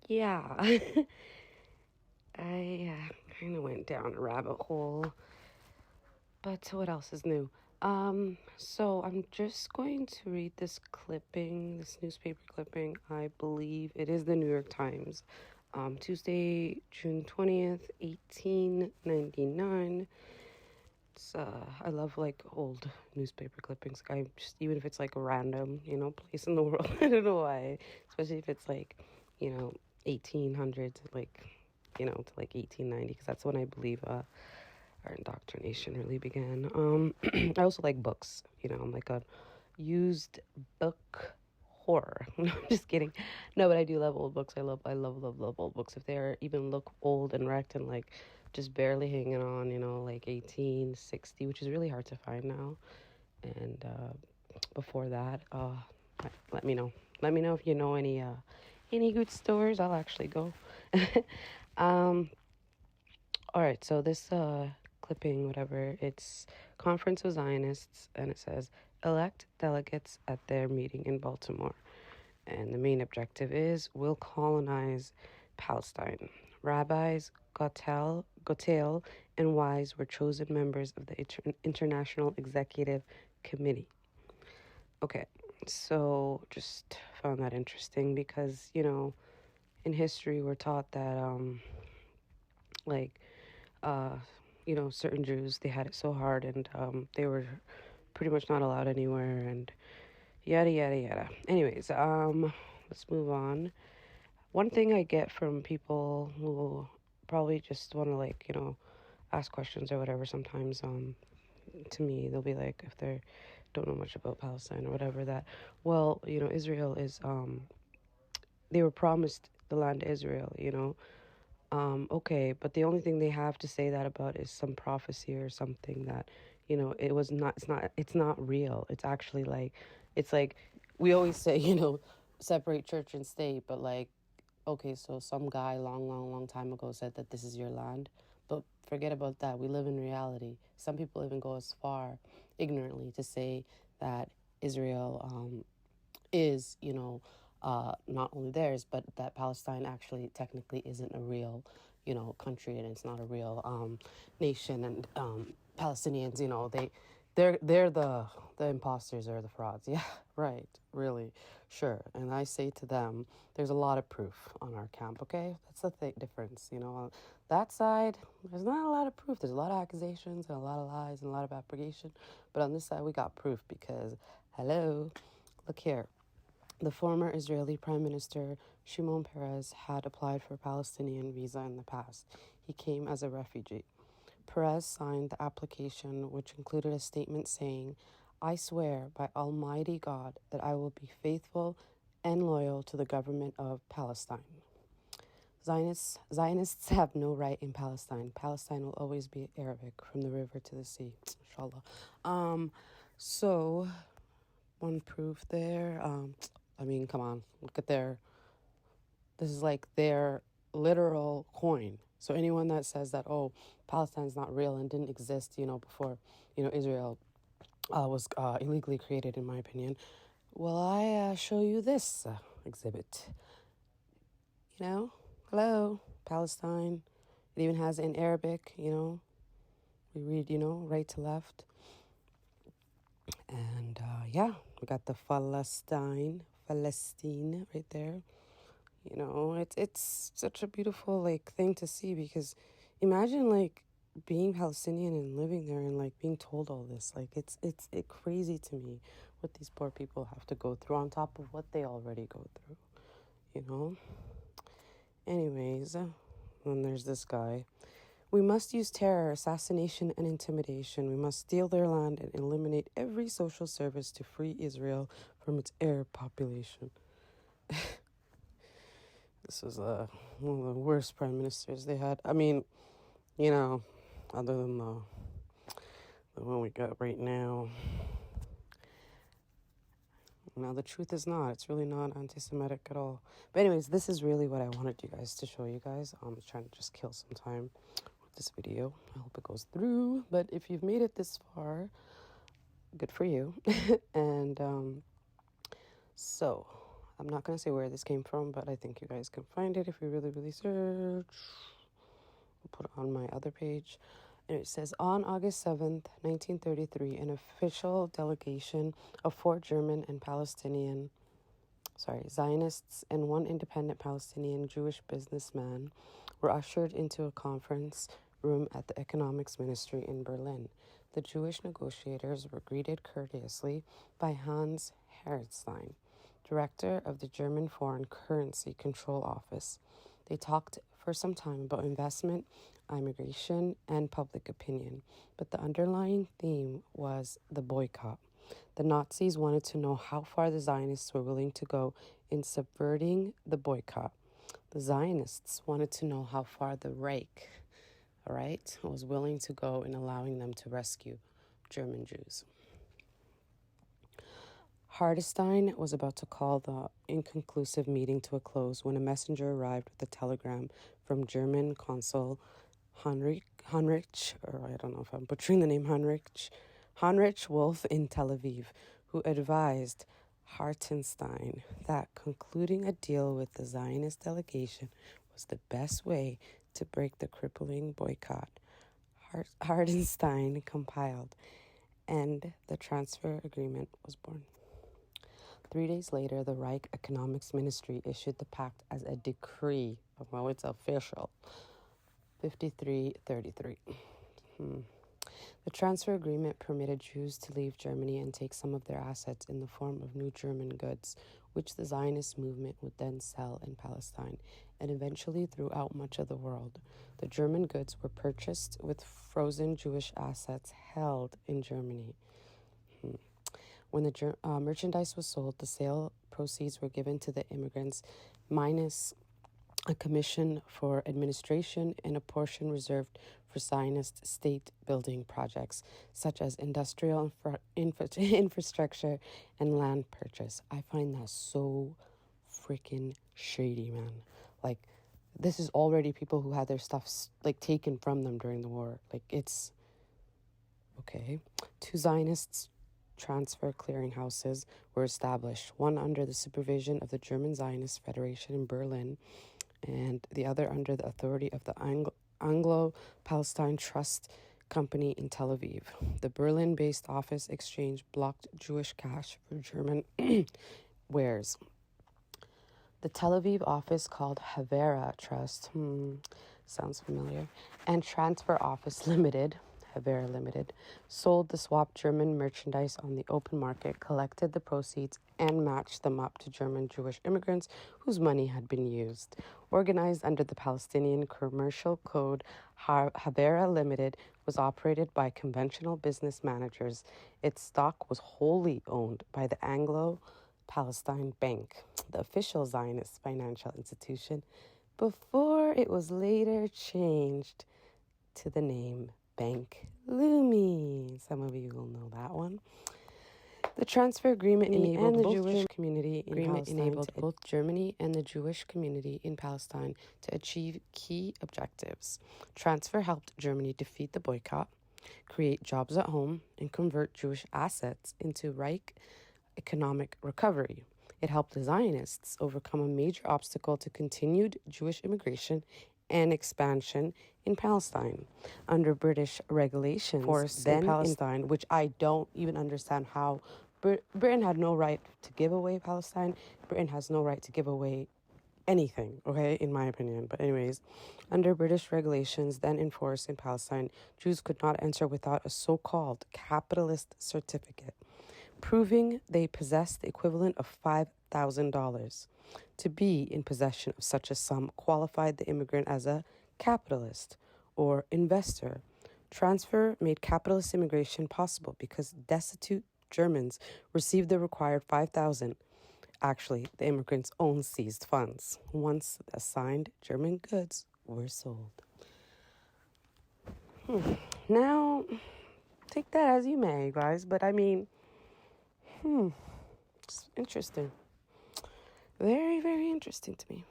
Yeah, I kind of went down a rabbit hole, but what else is new? So I'm just going to read this clipping, this newspaper clipping. I believe it is the New York Times. Tuesday, June 20th, 1899. I love like old newspaper clippings. I just, even if it's like a random, place in the world. I don't know why, especially if it's like, 1800 to like, to like 1890, because that's when I believe our indoctrination really began. I also like books. I'm like a used book horror. No, I'm just kidding. No, but I do love old books. I love old books. If they're even look old and wrecked and like just barely hanging on, like 1860, which is really hard to find now. And before that, let me know. Let me know if you know any good stores. I'll actually go. um, all right, so this clipping, whatever, it's Conference of Zionists, and it says elect delegates at their meeting in Baltimore. And the main objective is will colonize Palestine. Rabbis Gotel, and Wise were chosen members of the International Executive Committee. Okay, so just found that interesting because, in history we're taught that, like, uh, certain Jews, they had it so hard and they were pretty much not allowed anywhere and yada, yada, yada. Anyways, let's move on. One thing I get from people who probably just want to, like, ask questions or whatever sometimes, to me, they'll be like, if they don't know much about Palestine or whatever, that, well, Israel is, they were promised the land Israel, okay, but the only thing they have to say that about is some prophecy or something that, it's not real. It's actually like, it's like, we always say, separate church and state, but like, okay, so some guy long, long, long time ago said that this is your land, but forget about that. We live in reality. Some people even go as far ignorantly to say that Israel, is, not only theirs, but that Palestine actually technically isn't a real, country, and it's not a real nation. And Palestinians, they're the imposters or the frauds. Yeah, right, really, sure. And I say to them, there's a lot of proof on our camp. Okay, that's the difference. On that side, there's not a lot of proof. There's a lot of accusations and a lot of lies and a lot of abrogation. But on this side, we got proof because, hello, look here. The former Israeli Prime Minister Shimon Peres had applied for a Palestinian visa in the past. He came as a refugee. Peres signed the application, which included a statement saying, I swear by Almighty God that I will be faithful and loyal to the government of Palestine. Zionists have no right in Palestine. Palestine will always be Arabic from the river to the sea. Inshallah. So one proof there. I mean, come on, look at this is like their literal coin. So anyone that says that, oh, Palestine's not real and didn't exist, before, Israel was illegally created, in my opinion, well, I show you this exhibit. Hello, Palestine. It even has in Arabic, we read, right to left. And yeah, we got the Palestine right there. It's such a beautiful like thing to see because imagine like being Palestinian and living there and like being told all this. Like it's crazy to me what these poor people have to go through on top of what they already go through, you know? Anyways, then there's this guy. We must use terror, assassination, and intimidation. We must steal their land and eliminate every social service to free Israel from its Arab population. This was one of the worst prime ministers they had. I mean, other than the one we got right now. Now, the truth is not. It's really not anti-Semitic at all. But anyways, this is really what I wanted you guys to show you guys. I'm trying to just kill some time with this video. I hope it goes through. But if you've made it this far, good for you. And so I'm not going to say where this came from, but I think you guys can find it if you really, really search. I'll put it on my other page. And it says, on August 7th, 1933, an official delegation of 4 German and Zionists and 1 independent Palestinian Jewish businessman were ushered into a conference room at the Economics Ministry in Berlin. The Jewish negotiators were greeted courteously by Hans Herrstein, director of the German Foreign Currency Control Office. They talked for some time about investment, immigration, and public opinion, but the underlying theme was the boycott. The Nazis wanted to know how far the Zionists were willing to go in subverting the boycott. The Zionists wanted to know how far the Reich, was willing to go in allowing them to rescue German Jews. Hardestein was about to call the inconclusive meeting to a close when a messenger arrived with a telegram from German consul Heinrich, or I don't know if I'm butchering the name, Heinrich Wolf in Tel Aviv, who advised Hartenstein that concluding a deal with the Zionist delegation was the best way to break the crippling boycott. Hartenstein compiled, and the transfer agreement was born. 3 days later, the Reich Economics Ministry issued the pact as a decree. Well, it's official. 5333. The transfer agreement permitted Jews to leave Germany and take some of their assets in the form of new German goods, which the Zionist movement would then sell in Palestine and eventually throughout much of the world. The German goods were purchased with frozen Jewish assets held in Germany. When the merchandise was sold, the sale proceeds were given to the immigrants minus a commission for administration and a portion reserved for Zionist state-building projects, such as industrial infrastructure and land purchase. I find that so freaking shady, man. Like, this is already people who had their stuff, taken from them during the war. It's... Okay. 2 Zionists transfer clearinghouses were established, one under the supervision of the German Zionist Federation in Berlin and the other under the authority of the Anglo-Palestine Trust Company in Tel Aviv. The Berlin-based office exchanged blocked Jewish cash for German wares. The Tel Aviv office, called Havera Trust, sounds familiar, and Transfer Office Limited, Havera Limited, sold the swapped German merchandise on the open market, collected the proceeds, and matched them up to German Jewish immigrants whose money had been used. Organized under the Palestinian Commercial Code, Havera Limited was operated by conventional business managers. Its stock was wholly owned by the Anglo-Palestine Bank, the official Zionist financial institution, before it was later changed to the name Bank Leumi. Some of you will know that one. The transfer agreement enabled both Germany and the Jewish community in Palestine to achieve key objectives. Transfer helped Germany defeat the boycott, create jobs at home, and convert Jewish assets into Reich economic recovery. It helped the Zionists overcome a major obstacle to continued Jewish immigration and expansion in Palestine. Under British regulations, in Palestine, which I don't even understand how Britain had no right to give away Palestine. Britain has no right to give away anything, okay, in my opinion. But anyways, under British regulations then enforced in Palestine, Jews could not enter without a so-called capitalist certificate, proving they possessed the equivalent of $5,000. To be in possession of such a sum qualified the immigrant as a capitalist or investor. Transfer made capitalist immigration possible because destitute Germans received the required $5,000. Actually, the immigrants' own seized funds once the assigned German goods were sold. Now, take that as you may, guys, but I mean, it's interesting. Very, very interesting to me.